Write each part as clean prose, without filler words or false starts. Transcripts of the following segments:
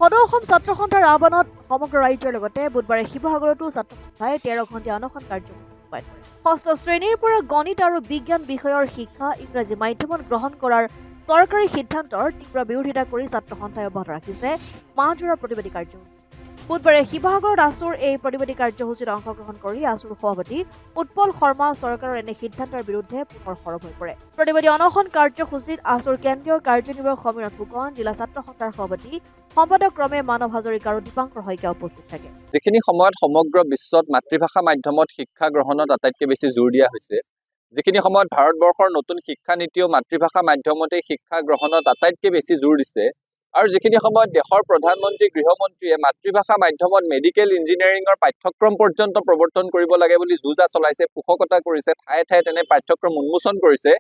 সদৌ অসম ছাত্ৰ সন্থাৰ আহ্বানত সমগ্ৰ ৰাজ্যৰ লগতে বুধবাৰে শিৱসাগৰতো ছাত্ৰ সন্থাই 13 ঘণ্টীয়া অনশন কাৰ্যসূচী ৰূপায়ণ কৰে। ষষ্ঠ শ্ৰেণীৰ পৰা গণিত আৰু বিজ্ঞান বিষয়ৰ শিক্ষা ইংৰাজী মাধ্যমত গ্ৰহণ কৰাৰ চৰকাৰী সিদ্ধান্তৰ তীব্ৰ বিৰোধিতা কৰি ছাত্ৰ সন্থাই অব্যাহত ৰাখিছে মাহজোৰা প্ৰতিবাদী কাৰ্যসূচী। বুধবাৰে শিৱসাগৰত আছুৰ এই প্ৰতিবাদী কাৰ্যসূচীত অংশগ্ৰহণ কৰি আছুৰ সভাপতি উৎপল শৰ্মা চৰকাৰৰ এনে সিদ্ধান্তৰ বিৰুদ্ধে পুনৰ সৰব হৈ পৰে। প্ৰতিবাদী অনশন কাৰ্যসূচীত আছুৰ কেন্দ্ৰীয় কাৰ্যনিৰ্বাহক সমীৰণ ফুকন, জিলা ছাত্ৰ সন্থাৰ সভাপতি সম্পাদক ক্ৰমে মানৱ হাজৰিকা আৰু দীপাংকৰ শইকীয়া উপস্থিত থাকে। যিখিনি সময়ত সমগ্ৰ বিশ্বত মাতৃভাষা মাধ্যমত শিক্ষা গ্ৰহণত আটাইতকৈ বেছি জোৰ দিয়া হৈছে, যিখিনি সময়ত ভাৰতবৰ্ষৰ নতুন শিক্ষা নীতিও মাতৃভাষা মাধ্যমতে শিক্ষা গ্ৰহণত আটাইতকৈ বেছি জোৰ দিছে, আৰু যিখিনি সময়ত দেশৰ প্ৰধানমন্ত্ৰী গৃহমন্ত্ৰীয়ে মাতৃভাষা মাধ্যমত মেডিকেল ইঞ্জিনিয়াৰিঙৰ পাঠ্যক্ৰম পৰ্যন্ত প্ৰৱৰ্তন কৰিব লাগে বুলি যুঁজা চলাইছে, পোষকতা কৰিছে, ঠায়ে ঠায়ে তেনে পাঠ্যক্ৰম উন্মোচন কৰিছে,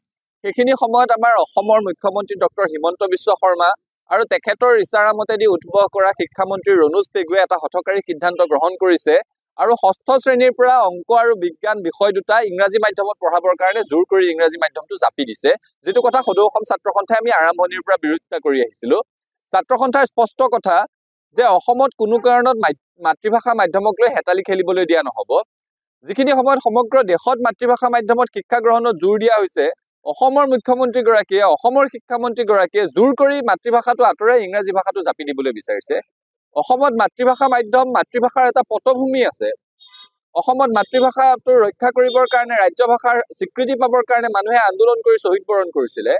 সেইখিনি সময়ত আমাৰ অসমৰ মুখ্যমন্ত্ৰী ডক্টৰ হিমন্ত বিশ্ব শৰ্মা আৰু তেখেতৰ ইচাৰা মতেদি উদ্ভৱ কৰা শিক্ষামন্ত্ৰী ৰণোজ পেগুৱে এটা হঠকাৰী সিদ্ধান্ত গ্ৰহণ কৰিছে আৰু ষষ্ঠ শ্ৰেণীৰ পৰা অংক আৰু বিজ্ঞান বিষয় দুটা ইংৰাজী মাধ্যমত পঢ়াবৰ কাৰণে জোৰ কৰি ইংৰাজী মাধ্যমটো জাপি দিছে, যিটো কথা সদৌ অসম ছাত্ৰ সন্থাই আমি আৰম্ভণিৰ পৰা বিৰোধিতা কৰি আহিছিলো। ছাত্ৰ সন্থাৰ স্পষ্ট কথা যে অসমত কোনো কাৰণত মাতৃভাষা মাধ্যমক লৈ হেতালি খেলিবলৈ দিয়া নহ'ব। যিখিনি সময়ত সমগ্ৰ দেশত মাতৃভাষা মাধ্যমত শিক্ষা গ্ৰহণত জোৰ দিয়া হৈছে, অসমৰ মুখ্যমন্ত্ৰীগৰাকীয়ে অসমৰ শিক্ষামন্ত্ৰীগৰাকীয়ে জোৰ কৰি মাতৃভাষাটো আঁতৰাই ইংৰাজী ভাষাটো জাপি দিবলৈ বিচাৰিছে। অসমত মাতৃভাষা মাধ্যম মাতৃভাষাৰ এটা পটভূমি আছে। অসমত মাতৃভাষাটো ৰক্ষা কৰিবৰ কাৰণে ৰাজ্য ভাষাৰ স্বীকৃতি পাবৰ কাৰণে মানুহে আন্দোলন কৰি শ্বহীদ বৰণ কৰিছিলে।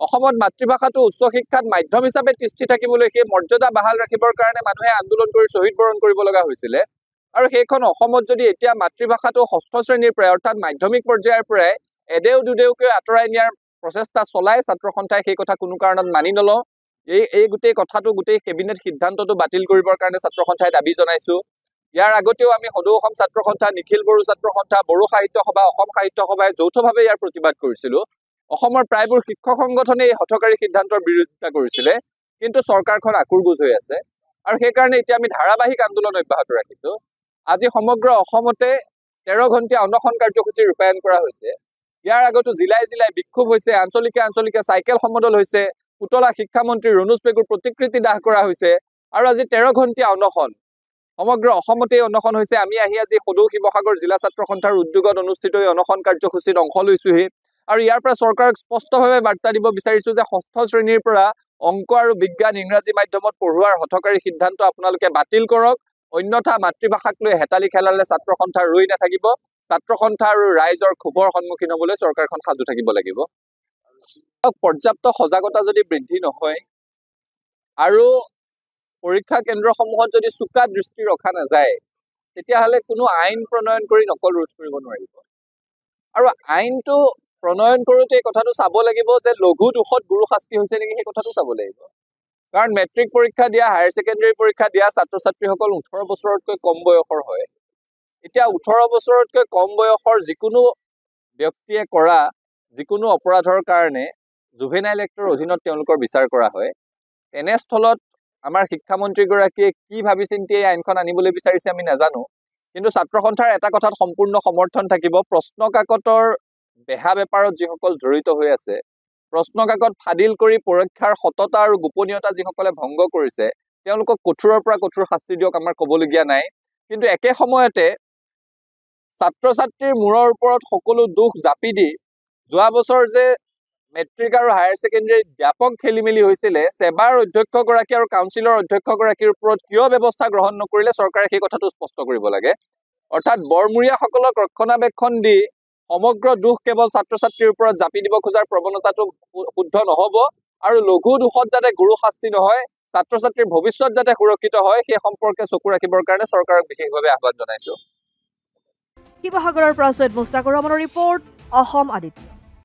অসমত মাতৃভাষাটো উচ্চ শিক্ষাত মাধ্যম হিচাপে তিষ্ঠি থাকিবলৈ সেই মৰ্যাদা বাহাল ৰাখিবৰ কাৰণে মানুহে আন্দোলন কৰি শ্বহীদ বৰণ কৰিব লগা হৈছিলে। আৰু সেইখন অসমত যদি এতিয়া মাতৃভাষাটো ষষ্ঠ শ্ৰেণীৰ পৰাই অৰ্থাৎ মাধ্যমিক পৰ্যায়ৰ পৰাই এদেও দুদেউকৈ আঁতৰাই নিয়াৰ প্ৰচেষ্টা চলাই ছাত্ৰ সন্থাই সেই কথা কোনো কাৰণত মানি নলওঁ। এই গোটেই কথাটো গোটেই কেবিনেট সিদ্ধান্তটো বাতিল কৰিবৰ কাৰণে ছাত্ৰ সন্থাই দাবী জনাইছো। ইয়াৰ আগতেও আমি সদৌ অসম ছাত্ৰ সন্থা, নিখিল বড়ো ছাত্ৰ সন্থা, বড়ো সাহিত্য সভা, অসম সাহিত্য সভাই যৌথভাৱে ইয়াৰ প্ৰতিবাদ কৰিছিলো। অসমৰ প্ৰায়বোৰ শিক্ষক সংগঠনে এই হঠকাৰী সিদ্ধান্তৰ বিৰোধিতা কৰিছিলে, কিন্তু চৰকাৰখন আকুৰগুজ হৈ আছে আৰু সেইকাৰণে এতিয়া আমি ধাৰাবাহিক আন্দোলন অব্যাহত ৰাখিছো। আজি সমগ্ৰ অসমতে 13 ঘণ্টীয়া অনশন কাৰ্যসূচী ৰূপায়ণ কৰা হৈছে। ইয়াৰ আগতো জিলাই জিলাই বিক্ষোভ হৈছে, আঞ্চলিকে চাইকেল সমদল হৈছে, পুতলা শিক্ষামন্ত্ৰী ৰণোজ পেগুৰ প্ৰতিকৃতি দাহ কৰা হৈছে আৰু আজি 13 ঘণ্টীয়া অনশন সমগ্ৰ অসমতেই অনশন হৈছে। আমি আজি সদৌ শিৱসাগৰ জিলা ছাত্ৰ সন্থাৰ উদ্যোগত অনুষ্ঠিত এই অনশন কাৰ্যসূচীত অংশ লৈছোহি আৰু ইয়াৰ পৰা চৰকাৰক স্পষ্টভাৱে বাৰ্তা দিব বিচাৰিছো যে ষষ্ঠ শ্ৰেণীৰ পৰা অংক আৰু বিজ্ঞান ইংৰাজী মাধ্যমত পঢ়োৱাৰ হঠকাৰী সিদ্ধান্ত আপোনালোকে বাতিল কৰক, অন্যথা মাতৃভাষাক লৈ হেতালি খেলালে ছাত্ৰ সন্থা ৰৈ নাথাকিব। ছাত্ৰ সন্থা আৰু ৰাইজৰ ক্ষোভৰ সন্মুখীন হ'বলৈ চৰকাৰখন সাজু থাকিব লাগিব। পৰ্যাপ্ত সজাগতা যদি বৃদ্ধি নহয় আৰু পৰীক্ষা কেন্দ্ৰসমূহত যদি চোকা দৃষ্টি ৰখা নাযায়, তেতিয়াহ'লে কোনো আইন প্ৰণয়ন কৰি নকল ৰোধ কৰিব নোৱাৰিব। আৰু আইনটো প্ৰণয়ন কৰোঁতে এই কথাটো চাব লাগিব যে লঘু দোষত গুৰু শাস্তি হৈছে নেকি, সেই কথাটো চাব লাগিব। কাৰণ মেট্ৰিক পৰীক্ষা দিয়া, হায়াৰ ছেকেণ্ডেৰী পৰীক্ষা দিয়া ছাত্ৰ ছাত্ৰীসকল 18 বছৰতকৈ কম বয়সৰ হয়। এতিয়া 18 বছৰতকৈ কম বয়সৰ যিকোনো ব্যক্তিয়ে কৰা যিকোনো অপৰাধৰ কাৰণে জুভেনাইল এক্টৰ অধীনত তেওঁলোকৰ বিচাৰ কৰা হয়। তেনেস্থলত আমাৰ শিক্ষামন্ত্ৰীগৰাকীয়ে কি ভাবি চিন্তি এই আইনখন আনিবলৈ বিচাৰিছে আমি নাজানো, কিন্তু ছাত্ৰ সন্থাৰ এটা কথাত সম্পূৰ্ণ সমৰ্থন থাকিব। প্ৰশ্ন কাকতৰ বেহা বেপাৰত যিসকল জড়িত হৈ আছে, প্ৰশ্ন কাকত ফাদিল কৰি পৰীক্ষাৰ সততা আৰু গোপনীয়তা যিসকলে ভংগ কৰিছে, তেওঁলোকক কঠোৰৰ পৰা কঠোৰ শাস্তি দিয়ক, আমাৰ ক'বলগীয়া নাই। কিন্তু একে সময়তে ছাত্ৰ ছাত্ৰীৰ মূৰৰ ওপৰত সকলো দুখ জাপি দি যোৱা বছৰ যে মেট্ৰিক আৰু হায়াৰ ছেকেণ্ডেৰীত ব্যাপক খেলি মেলি হৈছিলে, সেবাৰ অধ্যক্ষগৰাকী আৰু কাউন্সিলৰ অধ্যক্ষগৰাকীৰ ওপৰত কিয় ব্যৱস্থা গ্ৰহণ নকৰিলে চৰকাৰে সেই কথাটো স্পষ্ট কৰিব লাগে। অৰ্থাৎ বৰমূৰীয়াসকলক ৰক্ষণাবেক্ষণ দি সমগ্ৰ দুখ কেৱল ছাত্ৰ ছাত্ৰীৰ ওপৰত জাপি দিব খোজাৰ প্ৰৱণতাটো শুদ্ধ নহ'ব আৰু লঘু দোষত যাতে গুৰু শাস্তি নহয়, ছাত্ৰ ছাত্ৰীৰ ভৱিষ্যত যাতে সুৰক্ষিত হয়, সেই সম্পৰ্কে চকু ৰাখিবৰ কাৰণে চৰকাৰক বিশেষভাৱে আহ্বান জনাইছো। শিৱসাগৰৰ পৰা ছৈয়দ মুস্তাকুৰ ৰহমানৰ ৰিপৰ্ট, অসম আদিত্য।